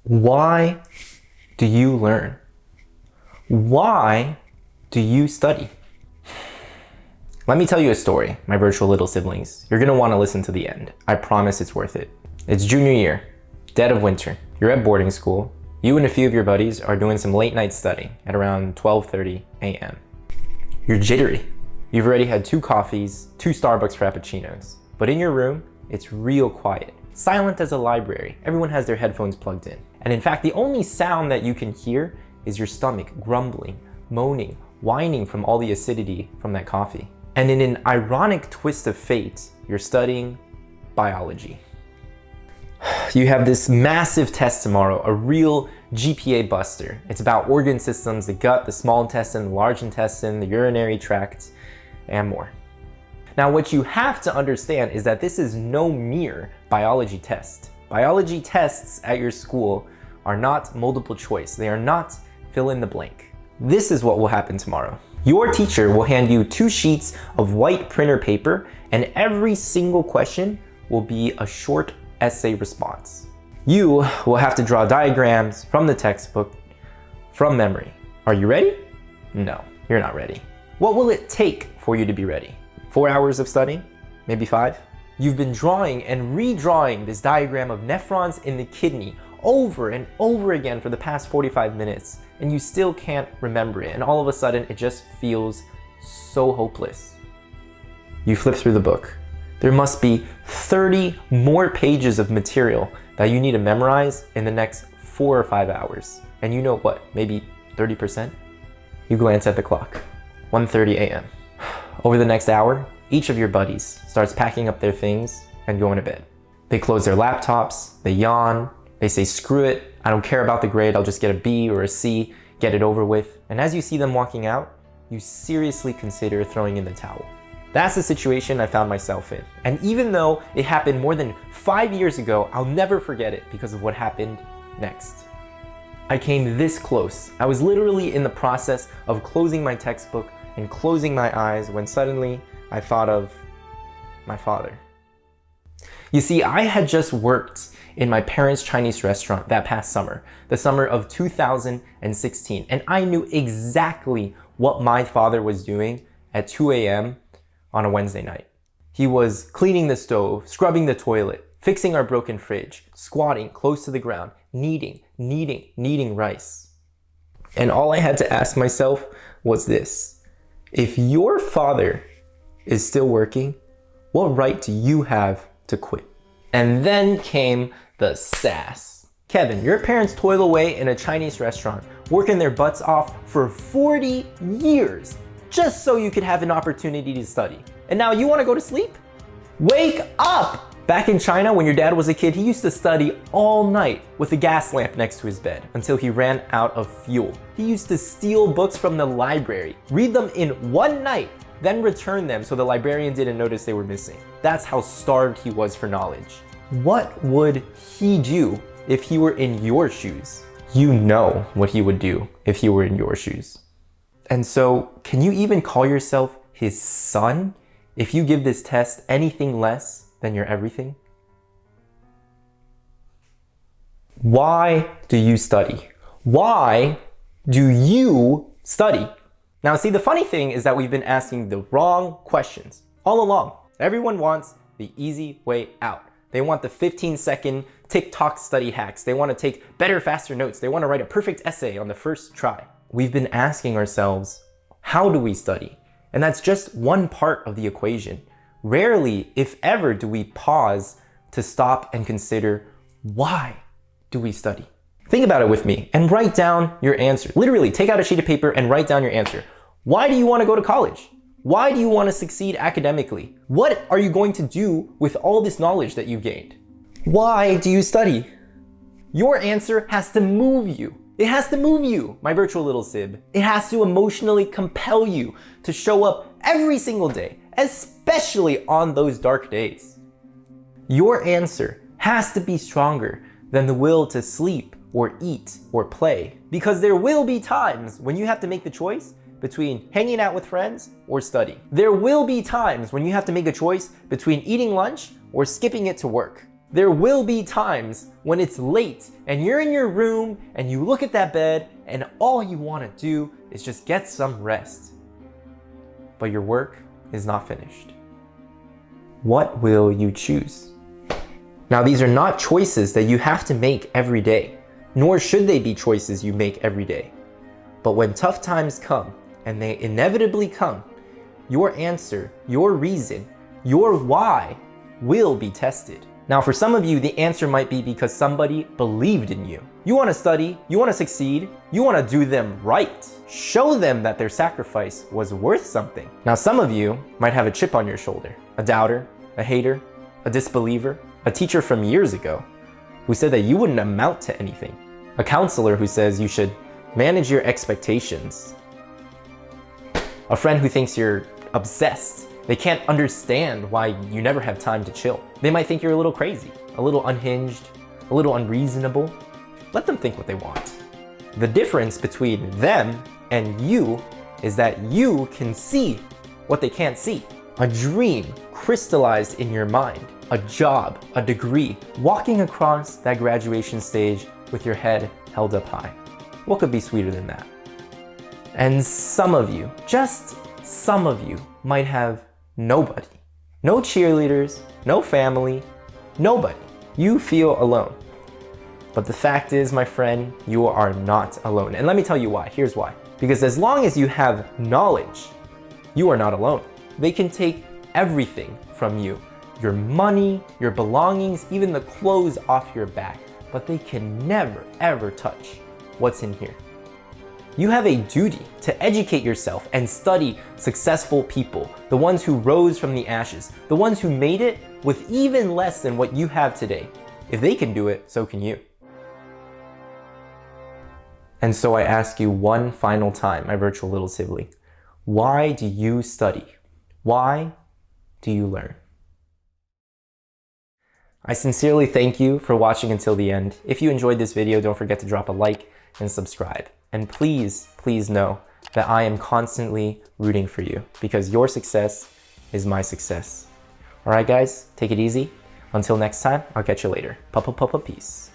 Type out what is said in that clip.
Why do you learn? Why do you study? Let me tell you a story, my virtual little siblings. You're gonna wanna listen to the end. I promise it's worth it. It's junior year, dead of winter. You're at boarding school. You and a few of your buddies are doing some late night studying at around 12:30 a.m. You're jittery. You've already had 2 coffees, 2 Starbucks Frappuccinos. But in your room, it's real quiet. Silent as a library. Everyone has their headphones plugged in. And in fact, the only sound that you can hear is your stomach grumbling, moaning, whining from all the acidity from that coffee. And in an ironic twist of fate, you're studying biology. You have this massive test tomorrow, a real GPA buster. It's about organ systems, the gut, the small intestine, the large intestine, the urinary tract, and more. Now, what you have to understand is that this is no mere biology test. Biology tests at your school are not multiple choice. They are not fill in the blank. This is what will happen tomorrow. Your teacher will hand you 2 sheets of white printer paper, and every single question will be a short essay response. You will have to draw diagrams from the textbook from memory. Are you ready? No, you're not ready. What will it take for you to be ready? 4 hours of studying? Maybe 5? You've been drawing and redrawing this diagram of nephrons in the kidney over and over again for the past 45 minutes, and you still can't remember it, and all of a sudden it just feels so hopeless. You flip through the book. There must be 30 more pages of material that you need to memorize in the next 4 or 5 hours. And you know what, maybe 30%? You glance at the clock, 1:30 a.m. Over the next hour, each of your buddies starts packing up their things and going to bed. They close their laptops, they yawn, they say, screw it, I don't care about the grade, I'll just get a B or a C, get it over with. And as you see them walking out, you seriously consider throwing in the towel. That's the situation I found myself in. And even though it happened more than 5 years ago, I'll never forget it because of what happened next. I came this close. I was literally in the process of closing my textbook and closing my eyes when suddenly I thought of my father. You see, I had just worked in my parents' Chinese restaurant that past summer, the summer of 2016, and I knew exactly what my father was doing at 2 a.m. on a Wednesday night. He was cleaning the stove, scrubbing the toilet, fixing our broken fridge, squatting close to the ground, kneading rice. And all I had to ask myself was this: if your father is still working, what right do you have to quit? And then came the sass. Kevin, your parents toil away in a Chinese restaurant, working their butts off for 40 years, just so you could have an opportunity to study. And now you want to go to sleep? Wake up! Back in China, when your dad was a kid, he used to study all night with a gas lamp next to his bed until he ran out of fuel. He used to steal books from the library, read them in one night, then return them so the librarian didn't notice they were missing. That's how starved he was for knowledge. What would he do if he were in your shoes? You know what he would do if he were in your shoes. And so, can you even call yourself his son if you give this test anything less than your everything? Why do you study? Why do you study? Now, see, the funny thing is that we've been asking the wrong questions all along. Everyone wants the easy way out. They want the 15-second TikTok study hacks. They want to take better, faster notes. They want to write a perfect essay on the first try. We've been asking ourselves, how do we study? And that's just one part of the equation. Rarely, if ever, do we pause to stop and consider, why do we study? Think about it with me and write down your answer. Literally, take out a sheet of paper and write down your answer. Why do you want to go to college? Why do you want to succeed academically? What are you going to do with all this knowledge that you've gained? Why do you study? Your answer has to move you. It has to move you, my virtual little sib. It has to emotionally compel you to show up every single day, especially on those dark days. Your answer has to be stronger than the will to sleep or eat or play, because there will be times when you have to make the choice between hanging out with friends or study. There will be times when you have to make a choice between eating lunch or skipping it to work. There will be times when it's late and you're in your room and you look at that bed and all you want to do is just get some rest. But your work is not finished. What will you choose? Now, these are not choices that you have to make every day, nor should they be choices you make every day. But when tough times come, and they inevitably come, your answer, your reason, your why will be tested. Now, for some of you, the answer might be because somebody believed in you. You want to study, you want to succeed, you want to do them right. Show them that their sacrifice was worth something. Now, some of you might have a chip on your shoulder, a doubter, a hater, a disbeliever, a teacher from years ago who said that you wouldn't amount to anything, a counselor who says you should manage your expectations, a friend who thinks you're obsessed. They can't understand why you never have time to chill. They might think you're a little crazy, a little unhinged, a little unreasonable. Let them think what they want. The difference between them and you is that you can see what they can't see. A dream crystallized in your mind, a job, a degree, walking across that graduation stage with your head held up high. What could be sweeter than that? And some of you, just some of you, might have nobody. No cheerleaders, no family, nobody. You feel alone. But the fact is, my friend, you are not alone. And let me tell you why. Here's why. Because as long as you have knowledge, you are not alone. They can take everything from you. Your money, your belongings, even the clothes off your back. But they can never, ever touch what's in here. You have a duty to educate yourself and study successful people, the ones who rose from the ashes, the ones who made it with even less than what you have today. If they can do it, so can you. And so I ask you one final time, my virtual little sibling, why do you study? Why do you learn? I sincerely thank you for watching until the end. If you enjoyed this video, don't forget to drop a like and subscribe. And please, please know that I am constantly rooting for you because your success is my success. All right, guys, take it easy. Until next time, I'll catch you later. Peace.